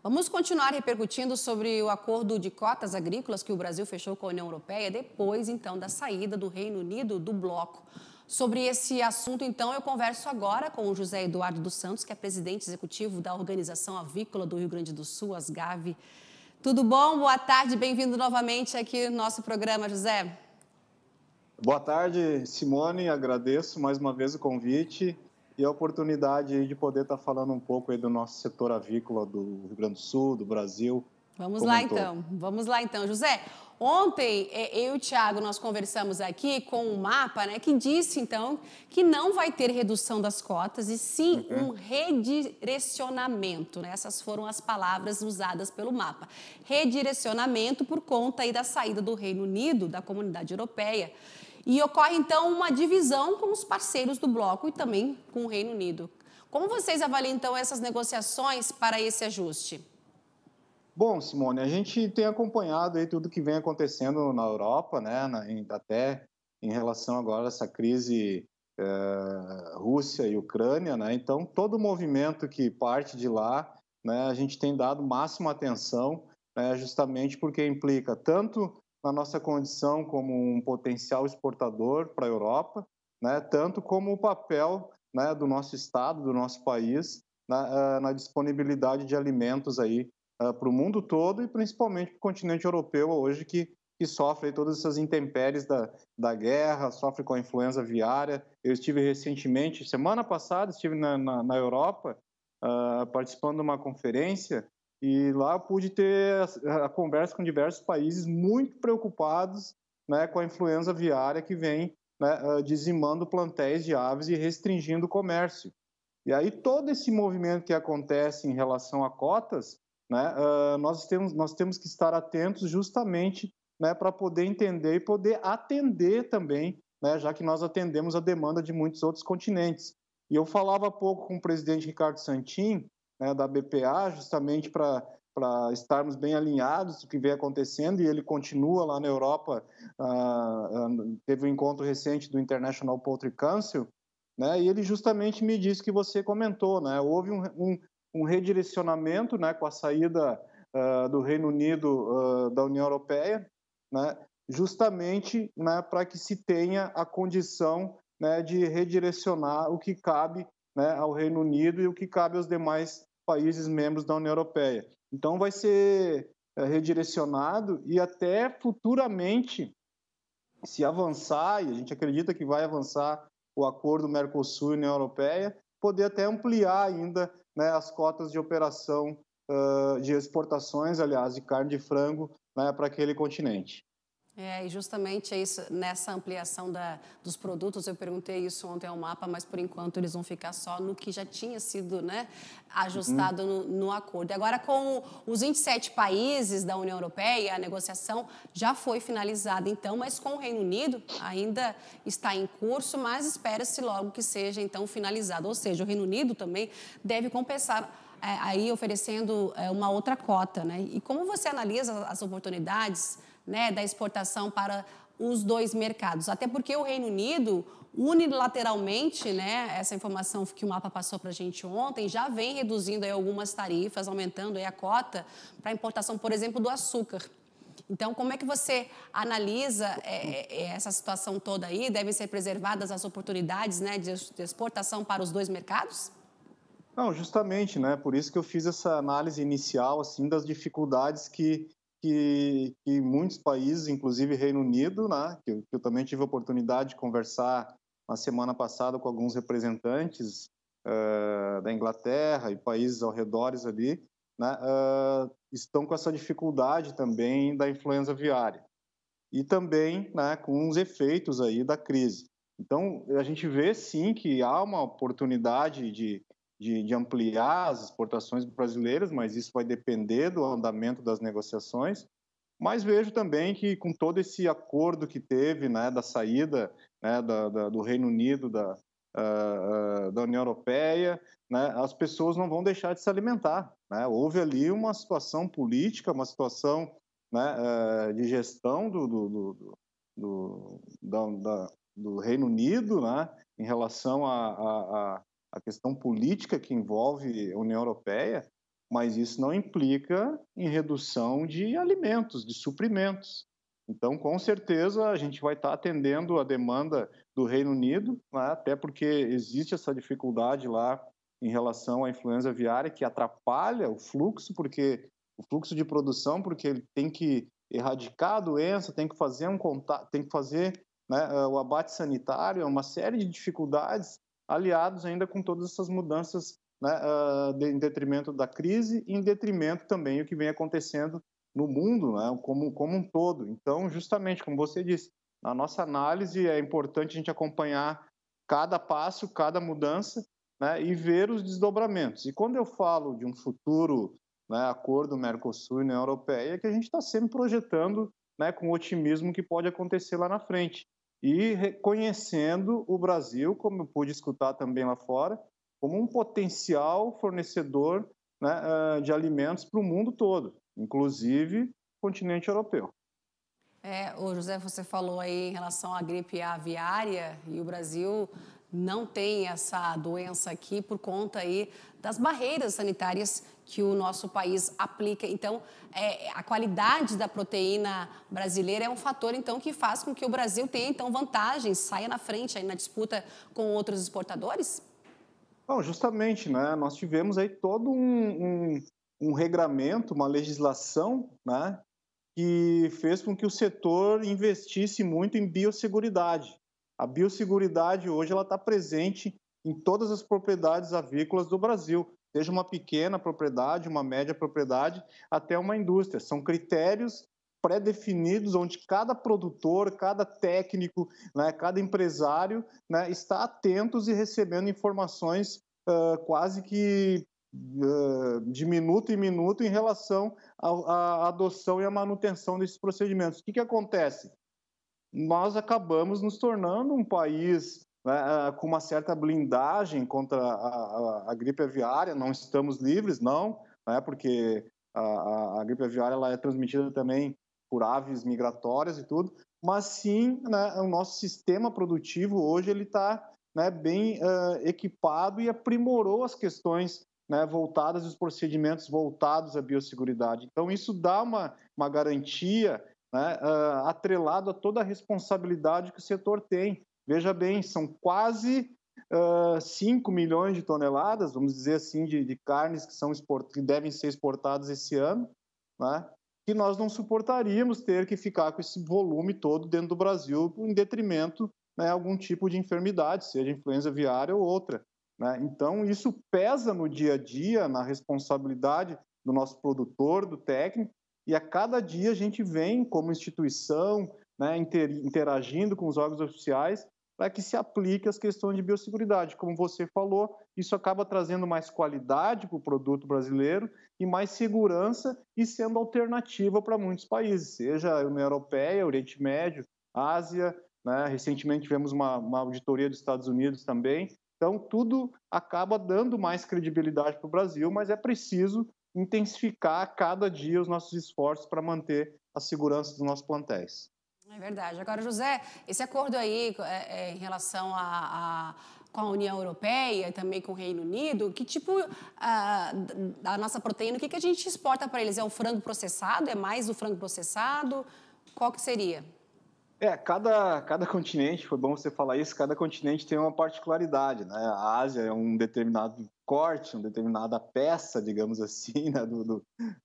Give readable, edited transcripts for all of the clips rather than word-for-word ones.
Vamos continuar repercutindo sobre o acordo de cotas agrícolas que o Brasil fechou com a União Europeia depois, então, da saída do Reino Unido do bloco. Sobre esse assunto, então, eu converso agora com o José Eduardo dos Santos, que é presidente executivo da Organização Avícola do Rio Grande do Sul, Asgav. Tudo bom? Boa tarde, bem-vindo novamente aqui no nosso programa, José. Boa tarde, Simone. Agradeço mais uma vez o convite e a oportunidade aí de poder estar falando um pouco aí do nosso setor avícola do Rio Grande do Sul, do Brasil, Vamos como lá um todo. então, vamos lá então. José, ontem eu e o Thiago nós conversamos aqui com um mapa, né, que disse então que não vai ter redução das cotas e sim um redirecionamento, né? Essas foram as palavras usadas pelo mapa. Redirecionamento por conta aí da saída do Reino Unido da Comunidade Europeia. E ocorre então uma divisão com os parceiros do bloco e também com o Reino Unido. Como vocês avaliam então essas negociações para esse ajuste? Bom, Simone, a gente tem acompanhado aí tudo que vem acontecendo na Europa, né, até em relação agora a essa crise Rússia e Ucrânia, né? Então, todo movimento que parte de lá, né, a gente tem dado máxima atenção, né, justamente porque implica tanto na nossa condição como um potencial exportador para a Europa, né, tanto como o papel, né, do nosso estado, do nosso país, na disponibilidade de alimentos aí para o mundo todo e principalmente para o continente europeu hoje que sofre todas essas intempéries da guerra, sofre com a influenza aviária. Eu estive recentemente, semana passada, estive na Europa, participando de uma conferência e lá pude ter a conversa com diversos países muito preocupados, né, com a influenza aviária que vem, né, dizimando plantéis de aves e restringindo o comércio. E aí todo esse movimento que acontece em relação a cotas, né, nós temos que estar atentos justamente, né, para poder entender e poder atender também, né, já que nós atendemos a demanda de muitos outros continentes. E eu falava há pouco com o presidente Ricardo Santin, né, da BPA, justamente para estarmos bem alinhados do que vem acontecendo, e ele continua lá na Europa, teve um encontro recente do International Poultry Council, né, e ele justamente me disse que você comentou, né, houve um redirecionamento, né, com a saída do Reino Unido da União Europeia, né, justamente, né, para que se tenha a condição, né, de redirecionar o que cabe, né, ao Reino Unido e o que cabe aos demais países membros da União Europeia. Então, vai ser redirecionado e até futuramente, se avançar, e a gente acredita que vai avançar o acordo Mercosul e União Europeia, poder até ampliar ainda, né, as cotas de operação de exportações, aliás, de carne de frango, né, para aquele continente. E justamente é isso, nessa ampliação dos produtos, eu perguntei isso ontem ao mapa, mas por enquanto eles vão ficar só no que já tinha sido, né, ajustado no acordo. E agora, com os 27 países da União Europeia, a negociação já foi finalizada, então, mas com o Reino Unido ainda está em curso, mas espera-se logo que seja, então, finalizado. Ou seja, o Reino Unido também deve compensar aí oferecendo uma outra cota, né? E como você analisa as oportunidades, né, da exportação para os dois mercados? Até porque o Reino Unido, unilateralmente, né, essa informação que o mapa passou para a gente ontem, já vem reduzindo aí algumas tarifas, aumentando aí a cota para importação, por exemplo, do açúcar. Então, como é que você analisa essa situação toda aí? Devem ser preservadas as oportunidades, né, de exportação para os dois mercados? Não, justamente, né? Por isso que eu fiz essa análise inicial, assim, das dificuldades que muitos países, inclusive Reino Unido, né? Que eu também tive a oportunidade de conversar na semana passada com alguns representantes da Inglaterra e países ao redor ali, né? Estão com essa dificuldade também da influenza aviária e também, né, com os efeitos aí da crise. Então, a gente vê sim que há uma oportunidade de ampliar as exportações brasileiras, mas isso vai depender do andamento das negociações. Mas vejo também que com todo esse acordo que teve, né, da saída, né, do Reino Unido da União Europeia, né, as pessoas não vão deixar de se alimentar, né? Houve ali uma situação política, uma situação, né, de gestão do Reino Unido, né, em relação à questão política que envolve a União Europeia, mas isso não implica em redução de alimentos, de suprimentos. Então, com certeza, a gente vai estar atendendo a demanda do Reino Unido, né? Até porque existe essa dificuldade lá em relação à influenza aviária, que atrapalha o fluxo, porque o fluxo de produção, porque ele tem que erradicar a doença, tem que fazer um contato, tem que fazer, né, o abate sanitário, é uma série de dificuldades, aliados ainda com todas essas mudanças, né, em detrimento da crise e em detrimento também do que vem acontecendo no mundo, né, como um todo. Então, justamente como você disse, na nossa análise é importante a gente acompanhar cada passo, cada mudança, né, e ver os desdobramentos. E quando eu falo de um futuro, né, acordo Mercosul e União Europeia, é que a gente está sempre projetando, né, com otimismo que pode acontecer lá na frente. E reconhecendo o Brasil, como eu pude escutar também lá fora, como um potencial fornecedor, né, de alimentos para o mundo todo, inclusive o continente europeu. O José, você falou aí em relação à gripe aviária e o Brasil não tem essa doença aqui por conta aí das barreiras sanitárias que o nosso país aplica. Então, a qualidade da proteína brasileira é um fator, então, que faz com que o Brasil tenha, então, vantagens, saia na frente aí na disputa com outros exportadores? Não, justamente, né? Nós tivemos aí todo um regramento, uma legislação, né, que fez com que o setor investisse muito em biosseguridade. A biosseguridade hoje ela está presente em todas as propriedades avícolas do Brasil, seja uma pequena propriedade, uma média propriedade, até uma indústria. São critérios pré-definidos onde cada produtor, cada técnico, né, cada empresário, né, está atentos e recebendo informações quase que de minuto em minuto em relação à adoção e à manutenção desses procedimentos. O que acontece? Nós acabamos nos tornando um país, né, com uma certa blindagem contra a gripe aviária, não estamos livres, não, né, porque a gripe aviária ela é transmitida também por aves migratórias e tudo, mas sim, né, o nosso sistema produtivo hoje ele está, né, bem equipado e aprimorou as questões, né, voltadas aos procedimentos voltados à biosseguridade. Então, isso dá uma garantia, né, atrelado a toda a responsabilidade que o setor tem. Veja bem, são quase 5 milhões de toneladas, vamos dizer assim, de carnes que devem ser exportadas esse ano, né, que nós não suportaríamos ter que ficar com esse volume todo dentro do Brasil em detrimento, né, algum tipo de enfermidade, seja influenza aviária ou outra, né? Então, isso pesa no dia a dia, na responsabilidade do nosso produtor, do técnico, e a cada dia a gente vem, como instituição, né, interagindo com os órgãos oficiais para que se aplique as questões de biosseguridade. Como você falou, isso acaba trazendo mais qualidade para o produto brasileiro e mais segurança e sendo alternativa para muitos países, seja a União Europeia, Oriente Médio, Ásia, né? Recentemente tivemos uma auditoria dos Estados Unidos também. Então, tudo acaba dando mais credibilidade para o Brasil, mas é preciso intensificar a cada dia os nossos esforços para manter a segurança dos nossos plantéis. É verdade. Agora, José, esse acordo aí em relação com a União Europeia e também com o Reino Unido, que tipo da nossa proteína, o que a gente exporta para eles? É o frango processado? É mais o frango processado? Qual que seria? Cada continente, foi bom você falar isso, cada continente tem uma particularidade, né? A Ásia é um determinado corte, uma determinada peça, digamos assim, né,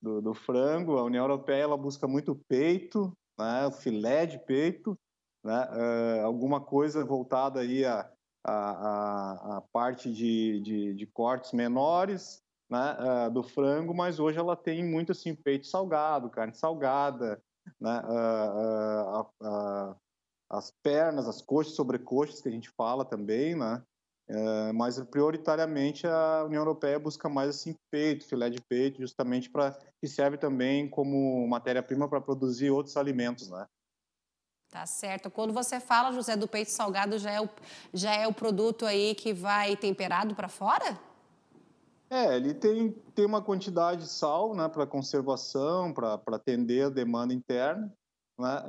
do frango. A União Europeia, ela busca muito peito, né, o filé de peito, né, alguma coisa voltada aí a parte de cortes menores, né, do frango, mas hoje ela tem muito assim, peito salgado, carne salgada, né, as pernas, as coxas, sobrecoxas que a gente fala também, né? Mas prioritariamente a União Europeia busca mais assim peito, filé de peito, justamente para que serve também como matéria-prima para produzir outros alimentos, né? Tá certo. Quando você fala, José, do peito salgado, já é o produto aí que vai temperado para fora? Ele tem uma quantidade de sal, né, para conservação, para atender a demanda interna, né,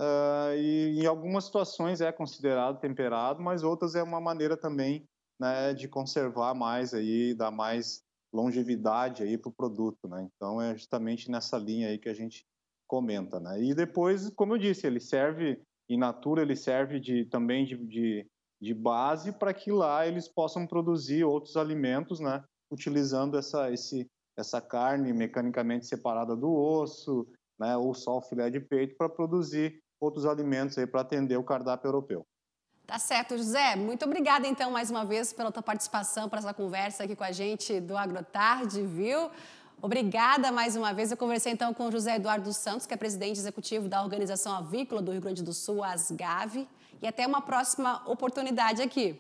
e em algumas situações é considerado temperado, mas outras é uma maneira também, né, de conservar mais aí, dar mais longevidade aí para o produto, né? Então é justamente nessa linha aí que a gente comenta, né? E depois, como eu disse, ele serve in natura, ele serve também de base para que lá eles possam produzir outros alimentos, né? Utilizando essa carne mecanicamente separada do osso, né? Ou só o filé de peito para produzir outros alimentos aí para atender o cardápio europeu. Tá certo, José. Muito obrigada, então, mais uma vez, pela tua participação, por essa conversa aqui com a gente do Agrotarde, viu? Obrigada mais uma vez. Eu conversei, então, com o José Eduardo Santos, que é presidente executivo da Organização Avícola do Rio Grande do Sul, ASGAV. E até uma próxima oportunidade aqui.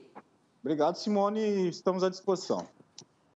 Obrigado, Simone. Estamos à disposição.